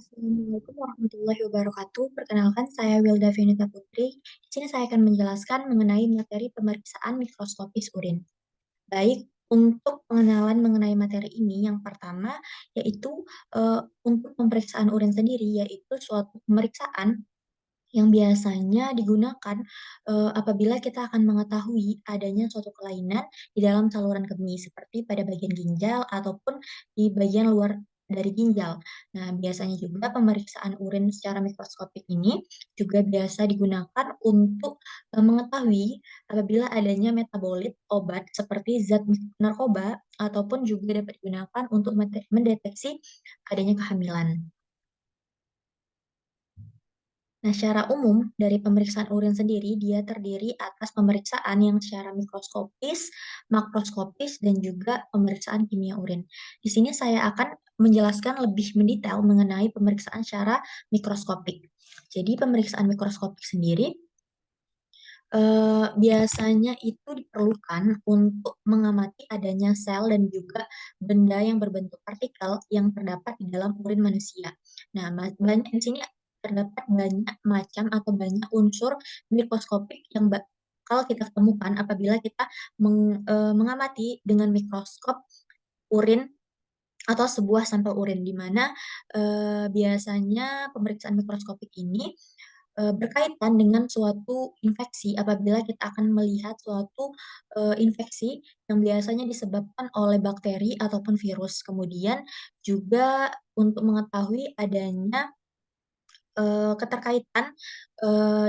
Assalamualaikum warahmatullahi wabarakatuh. Perkenalkan, saya Wilda Venita Putri. Di sini saya akan menjelaskan mengenai materi pemeriksaan mikroskopis urin. Baik, untuk pengenalan mengenai materi ini, yang pertama yaitu untuk pemeriksaan urin sendiri, yaitu suatu pemeriksaan yang biasanya digunakan apabila kita akan mengetahui adanya suatu kelainan di dalam saluran kemih, seperti pada bagian ginjal ataupun di bagian luar dari ginjal. Nah, biasanya juga pemeriksaan urin secara mikroskopik ini juga biasa digunakan untuk mengetahui apabila adanya metabolit obat seperti zat narkoba ataupun juga dapat digunakan untuk mendeteksi adanya kehamilan. Nah, secara umum dari pemeriksaan urin sendiri, dia terdiri atas pemeriksaan yang secara mikroskopis, makroskopis, dan juga pemeriksaan kimia urin. Di sini saya akan menjelaskan lebih mendetail mengenai pemeriksaan secara mikroskopik. Jadi, pemeriksaan mikroskopik sendiri biasanya itu diperlukan untuk mengamati adanya sel dan juga benda yang berbentuk partikel yang terdapat di dalam urin manusia. Nah, banyak di sini terdapat banyak macam atau banyak unsur mikroskopik yang bakal kita temukan apabila kita mengamati dengan mikroskop urin atau sebuah sampel urin, di mana biasanya pemeriksaan mikroskopik ini berkaitan dengan suatu infeksi apabila kita akan melihat suatu infeksi yang biasanya disebabkan oleh bakteri ataupun virus. Kemudian juga untuk mengetahui adanya keterkaitan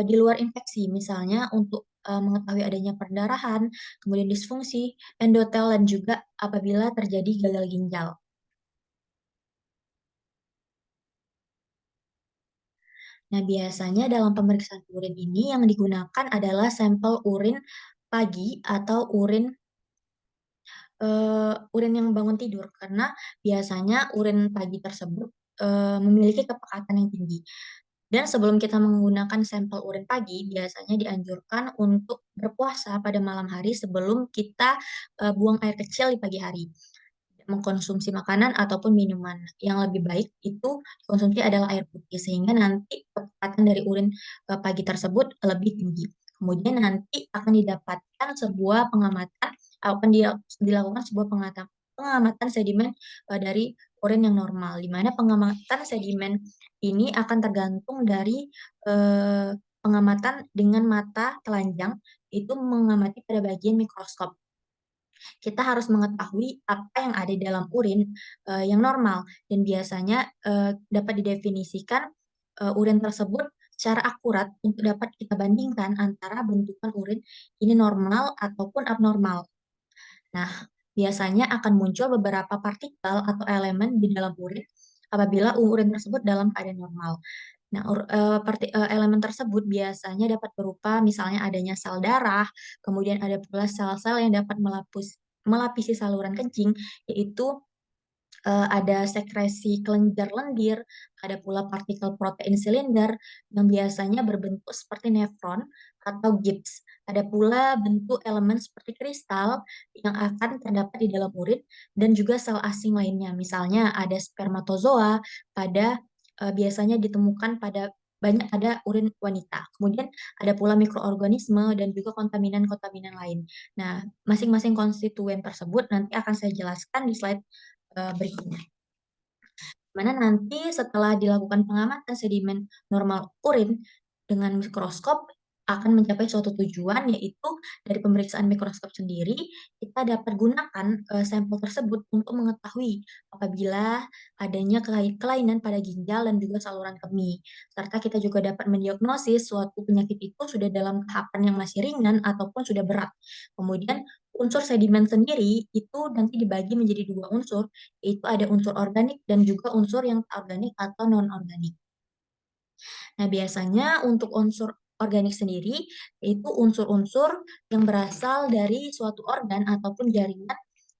di luar infeksi, misalnya untuk mengetahui adanya perdarahan, kemudian disfungsi endotel, dan juga apabila terjadi gagal ginjal. Nah, biasanya dalam pemeriksaan urin ini yang digunakan adalah sampel urin pagi atau urin yang bangun tidur, karena biasanya urin pagi tersebut memiliki kepekatan yang tinggi. Dan sebelum kita menggunakan sampel urin pagi, biasanya dianjurkan untuk berpuasa pada malam hari sebelum kita buang air kecil di pagi hari, mengkonsumsi makanan ataupun minuman. Yang lebih baik itu konsumsi adalah air putih, sehingga nanti kepekatan dari urin pagi tersebut lebih tinggi. Kemudian nanti akan didapatkan sebuah pengamatan, dilakukan sebuah pengamatan sedimen dari urin yang normal, di mana pengamatan sedimen ini akan tergantung dari eh, pengamatan dengan mata telanjang, itu mengamati pada bagian mikroskop. Kita harus mengetahui apa yang ada di dalam urin yang normal, dan biasanya dapat didefinisikan urin tersebut secara akurat untuk dapat kita bandingkan antara bentukan urin ini normal ataupun abnormal. Nah, biasanya akan muncul beberapa partikel atau elemen di dalam urin apabila urin tersebut dalam keadaan normal. Nah, elemen tersebut biasanya dapat berupa misalnya adanya sel darah, kemudian ada pula sel-sel yang dapat melapisi saluran kencing, yaitu ada sekresi kelenjar lendir, ada pula partikel protein silinder yang biasanya berbentuk seperti nefron atau gips. Ada pula bentuk elemen seperti kristal yang akan terdapat di dalam urin, dan juga sel asing lainnya. Misalnya ada spermatozoa pada biasanya ditemukan pada banyak pada urin wanita. Kemudian ada pula mikroorganisme dan juga kontaminan-kontaminan lain. Nah, masing-masing konstituen tersebut nanti akan saya jelaskan di slide berikutnya. Mana nanti setelah dilakukan pengamatan sedimen normal urin dengan mikroskop akan mencapai suatu tujuan, yaitu dari pemeriksaan mikroskop sendiri kita dapat gunakan sampel tersebut untuk mengetahui apabila adanya kelainan pada ginjal dan juga saluran kemih, serta kita juga dapat mendiagnosis suatu penyakit itu sudah dalam tahapan yang masih ringan ataupun sudah berat. Kemudian unsur sedimen sendiri itu nanti dibagi menjadi dua unsur, yaitu ada unsur organik dan juga unsur yang organik atau non-organik. Nah, biasanya untuk unsur organik sendiri, yaitu unsur-unsur yang berasal dari suatu organ ataupun jaringan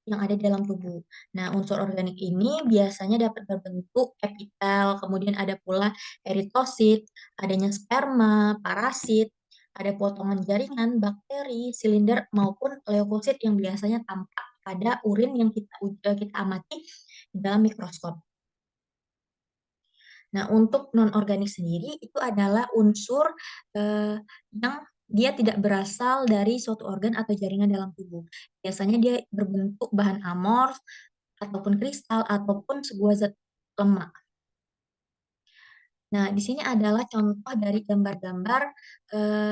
yang ada dalam tubuh. Nah, unsur organik ini biasanya dapat berbentuk epitel, kemudian ada pula eritosit, adanya sperma, parasit, ada potongan jaringan, bakteri, silinder, maupun leukosit yang biasanya tampak pada urin yang kita amati di dalam mikroskop. Nah, untuk non-organik sendiri itu adalah unsur yang dia tidak berasal dari suatu organ atau jaringan dalam tubuh. Biasanya dia berbentuk bahan amorf ataupun kristal ataupun sebuah zat lemak. Nah, di sini adalah contoh dari gambar-gambar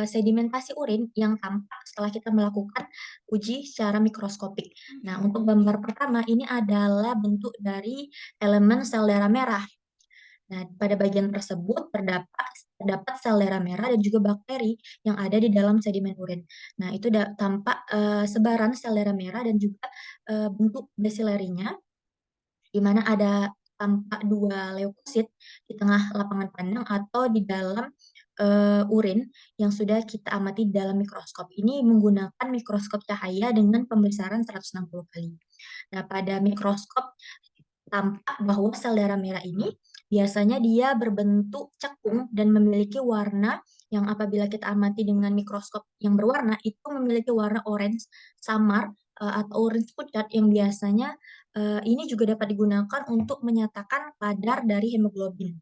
sedimentasi urin yang tampak setelah kita melakukan uji secara mikroskopik. Nah, untuk gambar pertama ini adalah bentuk dari elemen sel darah merah. Nah, pada bagian tersebut terdapat sel darah merah dan juga bakteri yang ada di dalam sedimen urin. Nah, itu tampak sebaran sel darah merah dan juga bentuk basilarinya, di mana ada tampak dua leukosit di tengah lapangan pandang atau di dalam urin yang sudah kita amati dalam mikroskop. Ini menggunakan mikroskop cahaya dengan pembesaran 160 kali. Nah, pada mikroskop tampak bahwa sel darah merah ini biasanya dia berbentuk cekung dan memiliki warna yang apabila kita amati dengan mikroskop yang berwarna itu memiliki warna orange samar atau orange pucat yang biasanya ini juga dapat digunakan untuk menyatakan kadar dari hemoglobin.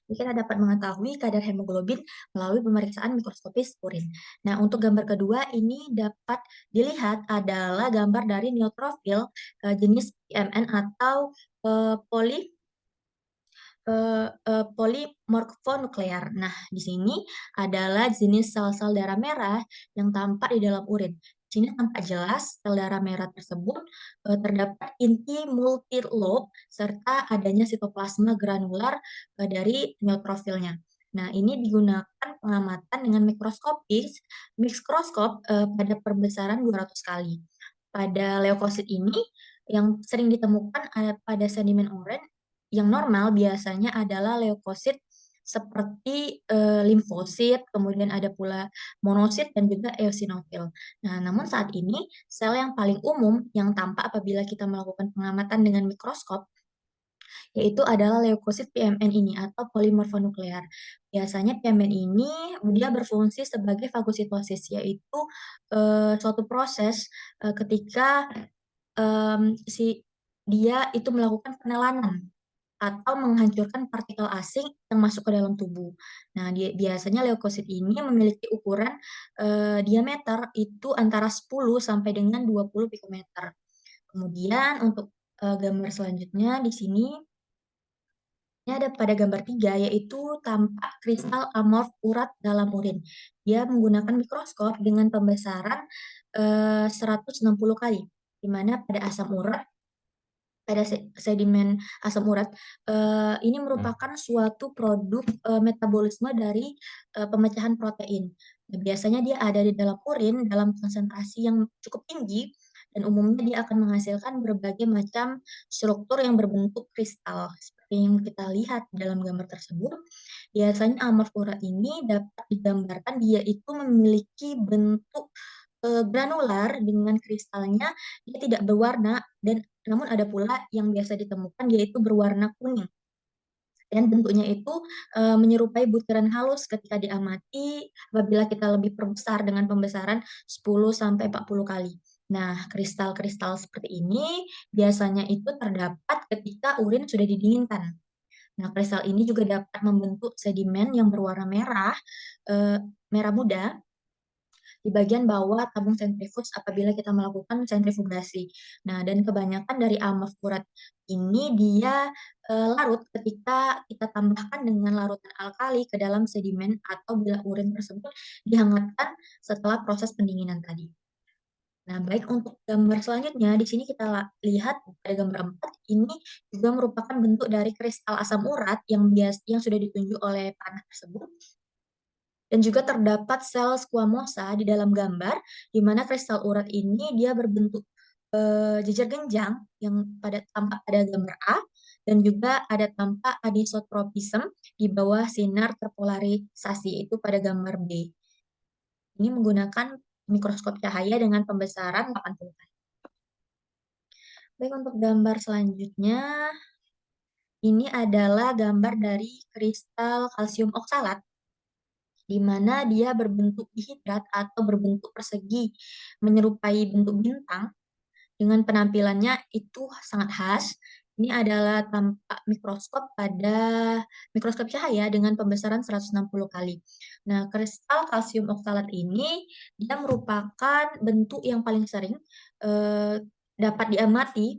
Jadi kita dapat mengetahui kadar hemoglobin melalui pemeriksaan mikroskopis urin. Nah, untuk gambar kedua ini dapat dilihat adalah gambar dari neutrofil jenis PMN atau eh, poli polimorfonuklear. Nah, di sini adalah jenis sel-sel darah merah yang tampak di dalam urin. Di sini tampak jelas sel darah merah tersebut terdapat inti multilob serta adanya sitoplasma granular dari neutrofilnya. Nah, ini digunakan pengamatan dengan mikroskop pada perbesaran 200 kali. Pada leukosit ini yang sering ditemukan pada sedimen urin yang normal biasanya adalah leukosit seperti limfosit, kemudian ada pula monosit dan juga eosinofil. Nah, namun saat ini sel yang paling umum yang tampak apabila kita melakukan pengamatan dengan mikroskop yaitu adalah leukosit PMN ini atau polimorfonuklear. Biasanya PMN ini dia berfungsi sebagai fagositosis, yaitu suatu proses ketika si dia itu melakukan penelanan atau menghancurkan partikel asing yang masuk ke dalam tubuh. Nah, biasanya leukosit ini memiliki ukuran diameter itu antara 10 sampai dengan 20 pikometer. Kemudian untuk gambar selanjutnya di sini ini ada pada gambar 3 yaitu tampak kristal amorf urat dalam urin. Dia menggunakan mikroskop dengan pembesaran 160 kali, di mana pada asam urat pada sedimen asam urat ini merupakan suatu produk metabolisme dari pemecahan protein. Nah, biasanya dia ada di dalam urin dalam konsentrasi yang cukup tinggi dan umumnya dia akan menghasilkan berbagai macam struktur yang berbentuk kristal. Seperti yang kita lihat dalam gambar tersebut, biasanya amorf urat ini dapat digambarkan dia itu memiliki bentuk granular dengan kristalnya dia tidak berwarna dan namun ada pula yang biasa ditemukan yaitu berwarna kuning dan bentuknya itu menyerupai butiran halus ketika diamati apabila kita lebih perbesar dengan pembesaran 10 sampai 40 kali. Nah, kristal-kristal seperti ini biasanya itu terdapat ketika urin sudah didinginkan. Nah, kristal ini juga dapat membentuk sedimen yang berwarna merah, merah muda di bagian bawah tabung sentrifuge apabila kita melakukan sentrifugasi. Nah, dan kebanyakan dari amorf urat ini dia larut ketika kita tambahkan dengan larutan alkali ke dalam sedimen atau bila urin tersebut dihangatkan setelah proses pendinginan tadi. Nah, baik untuk gambar selanjutnya, di sini kita lihat pada gambar 4, ini juga merupakan bentuk dari kristal asam urat yang sudah ditunjuk oleh panah tersebut dan juga terdapat sel squamosa di dalam gambar, di mana kristal urat ini dia berbentuk jejer genjang yang tampak pada gambar A, dan juga ada tampak anisotropisme di bawah sinar terpolarisasi, itu pada gambar B. Ini menggunakan mikroskop cahaya dengan pembesaran 80 kali. Baik, untuk gambar selanjutnya, ini adalah gambar dari kristal kalsium oksalat di mana dia berbentuk dihidrat atau berbentuk persegi, menyerupai bentuk bintang, dengan penampilannya itu sangat khas, Ini adalah tampak mikroskop pada mikroskop cahaya dengan pembesaran 160 kali. Nah, kristal kalsium oksalat ini dia merupakan bentuk yang paling sering dapat diamati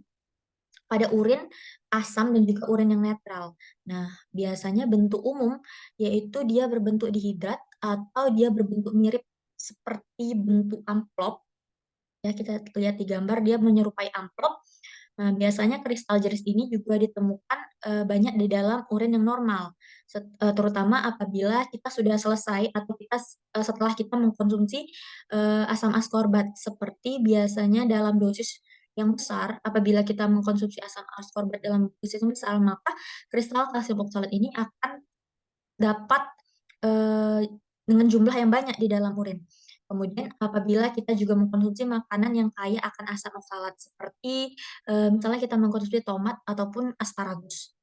pada urin asam dan juga urin yang netral. Nah, biasanya bentuk umum yaitu dia berbentuk dihidrat atau dia berbentuk mirip seperti bentuk amplop. Ya, kita lihat di gambar dia menyerupai amplop. Nah, biasanya kristal jenis ini juga ditemukan banyak di dalam urin yang normal, terutama apabila kita sudah selesai atau setelah kita mengkonsumsi asam askorbat, seperti biasanya dalam dosis yang besar. Apabila kita mengkonsumsi asam askorbat dalam dosis yang besar, maka kristal kalsium oksalat ini akan dapat dengan jumlah yang banyak di dalam urin. Kemudian apabila kita juga mengkonsumsi makanan yang kaya akan asam oksalat seperti misalnya kita mengkonsumsi tomat ataupun asparagus.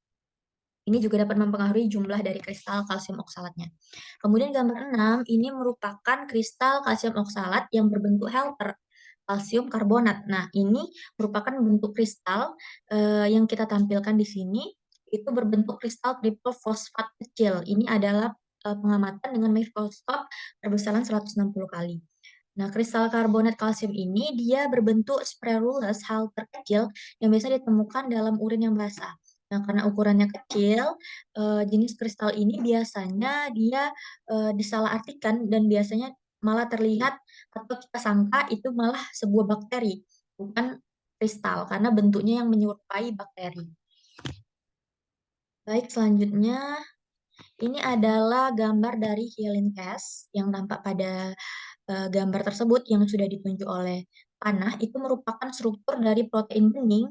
Ini juga dapat mempengaruhi jumlah dari kristal kalsium oksalatnya. Kemudian gambar 6 ini merupakan kristal kalsium oksalat yang berbentuk helper kalsium karbonat. Nah, ini merupakan bentuk kristal yang kita tampilkan di sini itu berbentuk kristal triple fosfat kecil. Ini adalah pengamatan dengan mikroskop perbesaran 160 kali. Nah, kristal karbonat kalsium ini dia berbentuk spirulus hal terkecil yang biasa ditemukan dalam urin yang basah. Nah, karena ukurannya kecil, jenis kristal ini biasanya dia disalahartikan dan biasanya malah terlihat atau kita sangka itu malah sebuah bakteri, bukan kristal, karena bentuknya yang menyerupai bakteri. Baik, selanjutnya ini adalah gambar dari Healing Cast yang nampak pada gambar tersebut yang sudah ditunjuk oleh panah itu merupakan struktur dari protein bening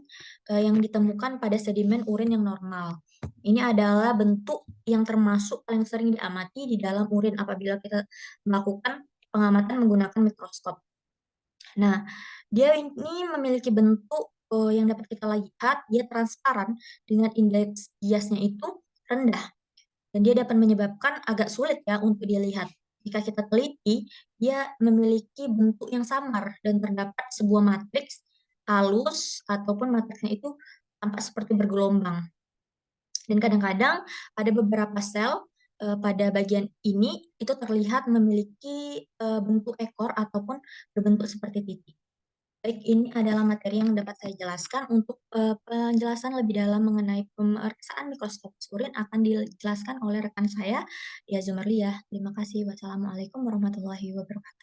yang ditemukan pada sedimen urin yang normal. Ini adalah bentuk yang termasuk paling sering diamati di dalam urin apabila kita melakukan pengamatan menggunakan mikroskop. Nah, dia ini memiliki bentuk yang dapat kita lihat, dia transparan dengan indeks biasnya itu rendah dan dia dapat menyebabkan agak sulit ya untuk dilihat. Jika kita teliti, dia memiliki bentuk yang samar dan terdapat sebuah matriks halus ataupun matriksnya itu tampak seperti bergelombang. Dan kadang-kadang ada beberapa sel pada bagian ini itu terlihat memiliki bentuk ekor ataupun berbentuk seperti titik. Baik, ini adalah materi yang dapat saya jelaskan. Untuk penjelasan lebih dalam mengenai pemeriksaan mikroskopis urin akan dijelaskan oleh rekan saya, ya Zumarliah. Terima kasih. Wassalamualaikum warahmatullahi wabarakatuh.